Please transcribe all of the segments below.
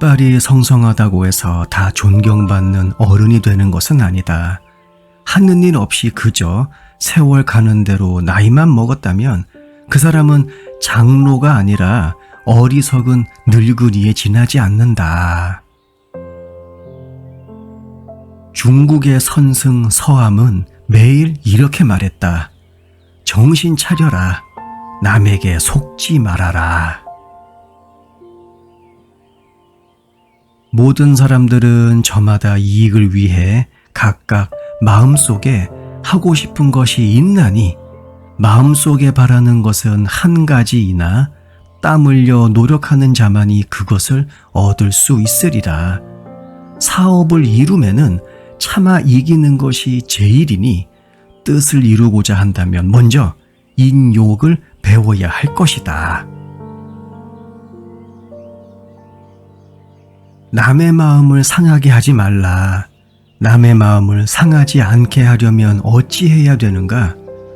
이빨이 성성하다고 해서 다 존경받는 어른이 되는 것은 아니다. 하는 일 없이 그저 세월 가는 대로 나이만 먹었다면 그 사람은 장로가 아니라 어리석은 늙은이에 지나지 않는다. 중국의 선승 서암은 매일 이렇게 말했다. 정신 차려라. 남에게 속지 말아라. 모든 사람들은 저마다 이익을 위해 각각 마음속에 하고 싶은 것이 있나니 마음속에 바라는 것은 한 가지이나 땀 흘려 노력하는 자만이 그것을 얻을 수 있으리라. 사업을 이루면은 차마 이기는 것이 제일이니 뜻을 이루고자 한다면 먼저 인욕을 배워야 할 것이다. 남의 마음을 상하게 하지 말라. 남의 마음을 상하지 않게 하려면 어찌해야 되는가?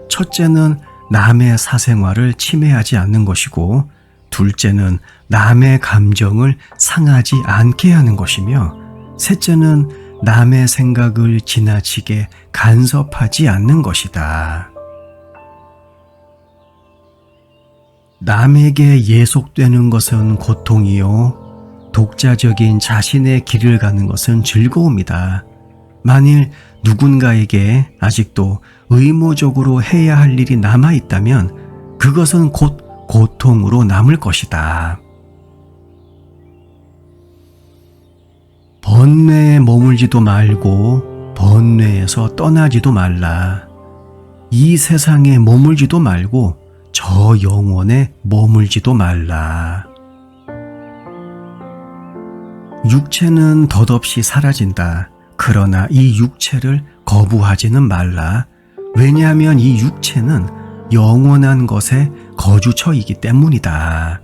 첫째는 남의 사생활을 침해하지 않는 것이고, 둘째는 남의 감정을 상하지 않게 하는 것이며, 셋째는 남의 생각을 지나치게 간섭하지 않는 것이다. 남에게 예속되는 것은 고통이요, 독자적인 자신의 길을 가는 것은 즐거움이다. 만일 누군가에게 아직도 의무적으로 해야 할 일이 남아있다면 그것은 곧 고통으로 남을 것이다. 번뇌에 머물지도 말고 번뇌에서 떠나지도 말라. 이 세상에 머물지도 말고 저 영혼에 머물지도 말라. 육체는 덧없이 사라진다. 그러나 이 육체를 거부하지는 말라. 왜냐하면 이 육체는 영원한 것의 거주처이기 때문이다.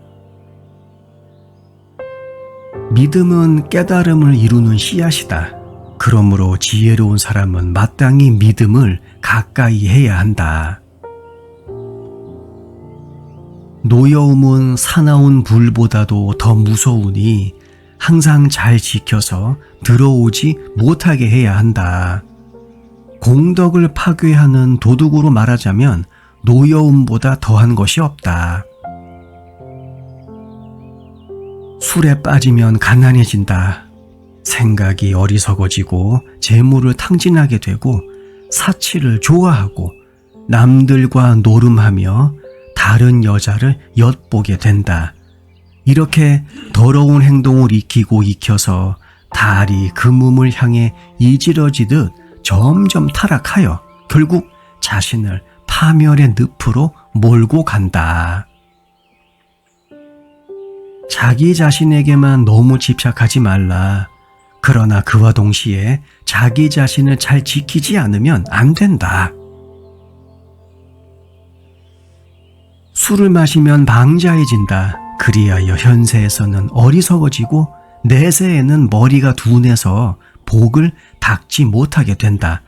믿음은 깨달음을 이루는 씨앗이다. 그러므로 지혜로운 사람은 마땅히 믿음을 가까이 해야 한다. 노여움은 사나운 불보다도 더 무서우니 항상 잘 지켜서 들어오지 못하게 해야 한다. 공덕을 파괴하는 도둑으로 말하자면 노여움보다 더한 것이 없다. 술에 빠지면 가난해진다. 생각이 어리석어지고 재물을 탕진하게 되고 사치를 좋아하고 남들과 노름하며 다른 여자를 엿보게 된다. 이렇게 더러운 행동을 익혀서 달이 그 몸을 향해 이지러지듯 점점 타락하여 결국 자신을 파멸의 늪으로 몰고 간다. 자기 자신에게만 너무 집착하지 말라. 그러나 그와 동시에 자기 자신을 잘 지키지 않으면 안 된다. 술을 마시면 방자해진다. 그리하여 현세에서는 어리석어지고 내세에는 머리가 둔해서 복을 닦지 못하게 된다.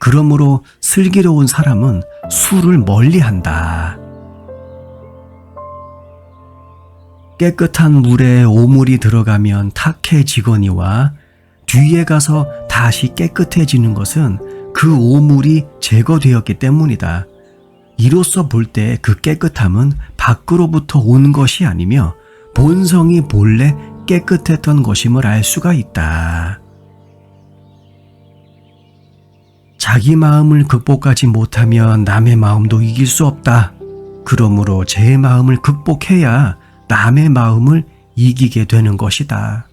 그러므로 슬기로운 사람은 술을 멀리한다. 깨끗한 물에 오물이 들어가면 탁해지거니와 뒤에 가서 다시 깨끗해지는 것은 그 오물이 제거되었기 때문이다. 이로써 볼 때 그 깨끗함은 밖으로부터 온 것이 아니며 본성이 본래 깨끗했던 것임을 알 수가 있다. 자기 마음을 극복하지 못하면 남의 마음도 이길 수 없다. 그러므로 제 마음을 극복해야 남의 마음을 이기게 되는 것이다.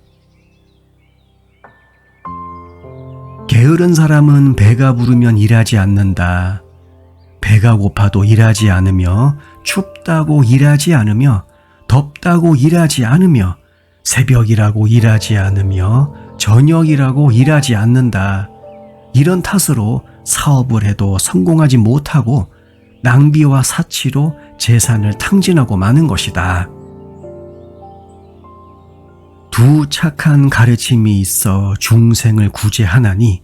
게으른 사람은 배가 부르면 일하지 않는다. 배가 고파도 일하지 않으며 춥다고 일하지 않으며 덥다고 일하지 않으며 새벽이라고 일하지 않으며 저녁이라고 일하지 않는다. 이런 탓으로 사업을 해도 성공하지 못하고 낭비와 사치로 재산을 탕진하고 마는 것이다. 두 착한 가르침이 있어 중생을 구제하나니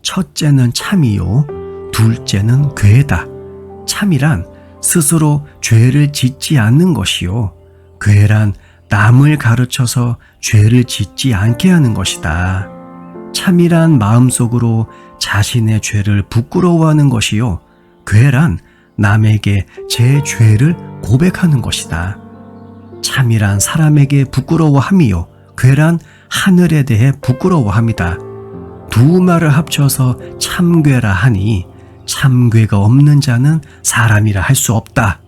첫째는 참이요 둘째는 괴다. 참이란 스스로 죄를 짓지 않는 것이요 괴란 남을 가르쳐서 죄를 짓지 않게 하는 것이다. 참이란 마음속으로 자신의 죄를 부끄러워하는 것이요. 괴란 남에게 제 죄를 고백하는 것이다. 참이란 사람에게 부끄러워함이요. 괴란 하늘에 대해 부끄러워함이다. 두 말을 합쳐서 참괴라 하니 참괴가 없는 자는 사람이라 할 수 없다.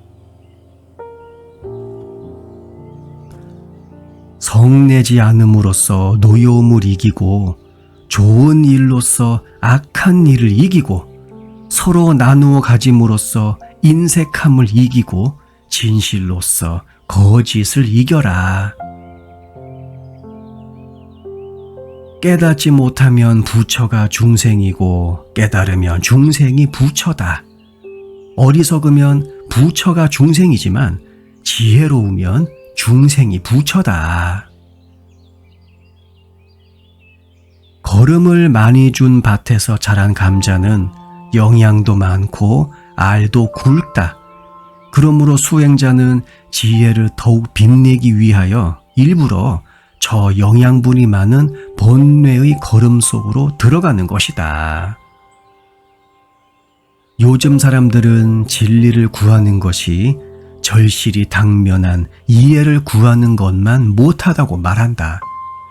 성내지 않음으로써 노여움을 이기고 좋은 일로써 악한 일을 이기고 서로 나누어 가짐으로써 인색함을 이기고 진실로써 거짓을 이겨라. 깨닫지 못하면 부처가 중생이고 깨달으면 중생이 부처다. 어리석으면 부처가 중생이지만 지혜로우면 중생이 부처다. 거름을 많이 준 밭에서 자란 감자는 영양도 많고 알도 굵다. 그러므로 수행자는 지혜를 더욱 빛내기 위하여 일부러 저 영양분이 많은 번뇌의 거름 속으로 들어가는 것이다. 요즘 사람들은 진리를 구하는 것이 절실히 당면한 이해를 구하는 것만 못하다고 말한다.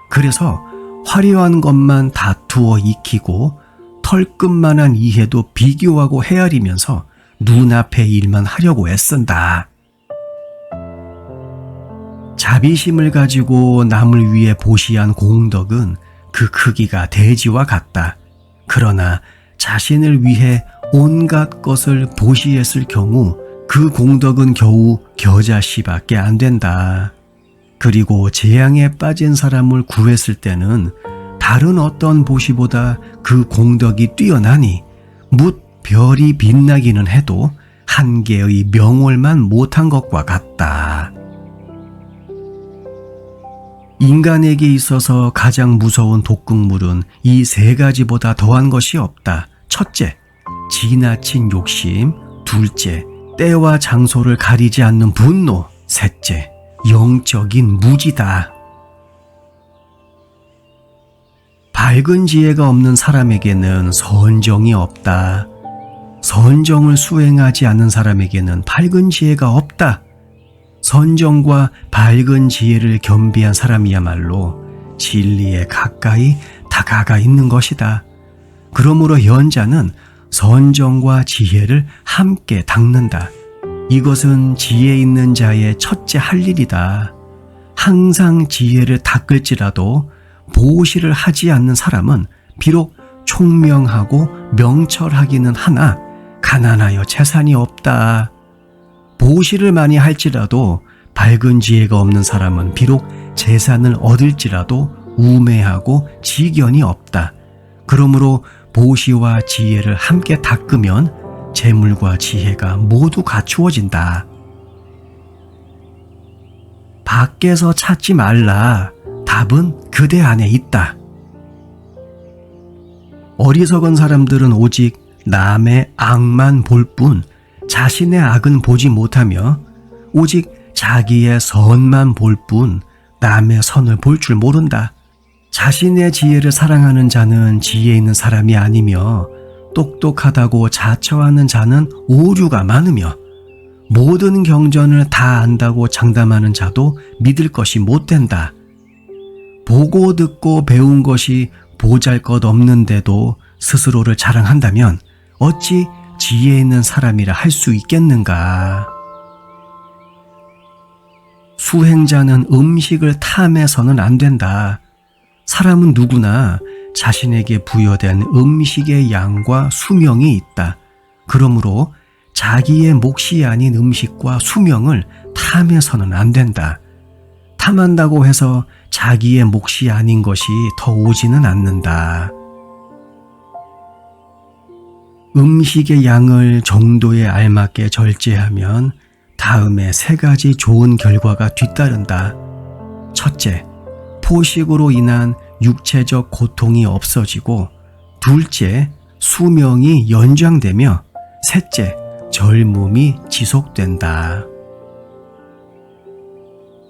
그래서 화려한 것만 다투어 익히고 털끝만한 이해도 비교하고 헤아리면서 눈앞의 일만 하려고 애쓴다. 자비심을 가지고 남을 위해 보시한 공덕은 그 크기가 대지와 같다. 그러나 자신을 위해 온갖 것을 보시했을 경우 그 공덕은 겨우 겨자씨밖에 안 된다. 그리고 재앙에 빠진 사람을 구했을 때는 다른 어떤 보시보다 그 공덕이 뛰어나니 뭇 별이 빛나기는 해도 한 개의 명월만 못한 것과 같다. 인간에게 있어서 가장 무서운 독극물은 이 세 가지보다 더한 것이 없다. 첫째, 지나친 욕심. 둘째, 때와 장소를 가리지 않는 분노. 셋째, 영적인 무지다. 밝은 지혜가 없는 사람에게는 선정이 없다. 선정을 수행하지 않는 사람에게는 밝은 지혜가 없다. 선정과 밝은 지혜를 겸비한 사람이야말로 진리에 가까이 다가가 있는 것이다. 그러므로 연자는 선정과 지혜를 함께 닦는다. 이것은 지혜 있는 자의 첫째 할 일이다. 항상 지혜를 닦을지라도 보시를 하지 않는 사람은 비록 총명하고 명철하기는 하나 가난하여 재산이 없다. 보시를 많이 할지라도 밝은 지혜가 없는 사람은 비록 재산을 얻을지라도 우매하고 지견이 없다. 그러므로 보시와 지혜를 함께 닦으면 재물과 지혜가 모두 갖추어진다. 밖에서 찾지 말라. 답은 그대 안에 있다. 어리석은 사람들은 오직 남의 악만 볼 뿐 자신의 악은 보지 못하며 오직 자기의 선만 볼 뿐 남의 선을 볼 줄 모른다. 자신의 지혜를 사랑하는 자는 지혜 있는 사람이 아니며 똑똑하다고 자처하는 자는 오류가 많으며 모든 경전을 다 안다고 장담하는 자도 믿을 것이 못된다. 보고 듣고 배운 것이 보잘것없는데도 스스로를 자랑한다면 어찌 지혜 있는 사람이라 할 수 있겠는가? 수행자는 음식을 탐해서는 안 된다. 사람은 누구나 자신에게 부여된 음식의 양과 수명이 있다. 그러므로 자기의 몫이 아닌 음식과 수명을 탐해서는 안 된다. 탐한다고 해서 자기의 몫이 아닌 것이 더 오지는 않는다. 음식의 양을 정도에 알맞게 절제하면 다음에 세 가지 좋은 결과가 뒤따른다. 첫째, 포식으로 인한 육체적 고통이 없어지고, 둘째, 수명이 연장되며, 셋째, 젊음이 지속된다.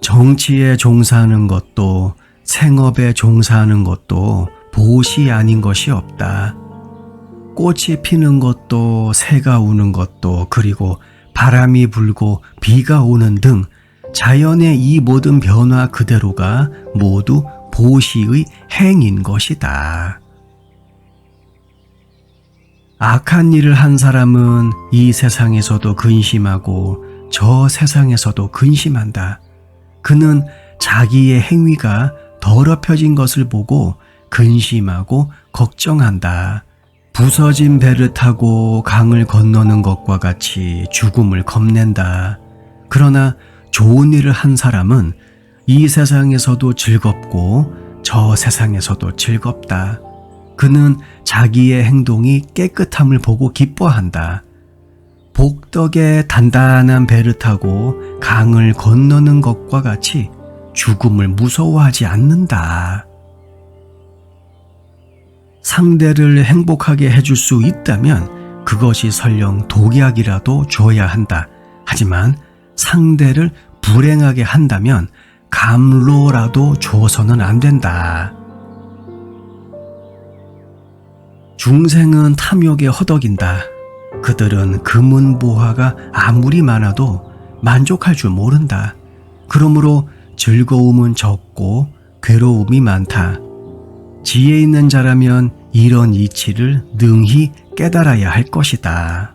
정치에 종사하는 것도 생업에 종사하는 것도 보시 아닌 것이 없다. 꽃이 피는 것도 새가 우는 것도 그리고 바람이 불고 비가 오는 등 자연의 이 모든 변화 그대로가 모두 보시의 행인 것이다. 악한 일을 한 사람은 이 세상에서도 근심하고 저 세상에서도 근심한다. 그는 자기의 행위가 더럽혀진 것을 보고 근심하고 걱정한다. 부서진 배를 타고 강을 건너는 것과 같이 죽음을 겁낸다. 그러나 좋은 일을 한 사람은 이 세상에서도 즐겁고 저 세상에서도 즐겁다. 그는 자기의 행동이 깨끗함을 보고 기뻐한다. 복덕에 단단한 배를 타고 강을 건너는 것과 같이 죽음을 무서워하지 않는다. 상대를 행복하게 해줄 수 있다면 그것이 설령 독약이라도 줘야 한다. 하지만 상대를 불행하게 한다면 감로라도 줘서는 안 된다. 중생은 탐욕에 허덕인다. 그들은 금은보화가 아무리 많아도 만족할 줄 모른다. 그러므로 즐거움은 적고 괴로움이 많다. 지혜 있는 자라면 이런 이치를 능히 깨달아야 할 것이다.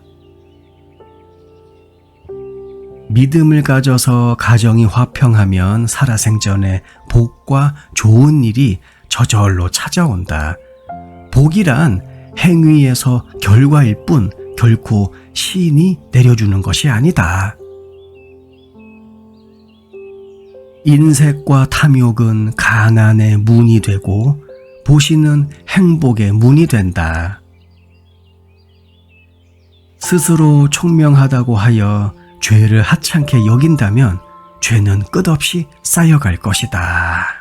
믿음을 가져서 가정이 화평하면 살아생전에 복과 좋은 일이 저절로 찾아온다. 복이란 행위에서 결과일 뿐 결코 신이 내려주는 것이 아니다. 인색과 탐욕은 가난의 문이 되고 보시는 행복의 문이 된다. 스스로 총명하다고 하여 죄를 하찮게 여긴다면 죄는 끝없이 쌓여갈 것이다.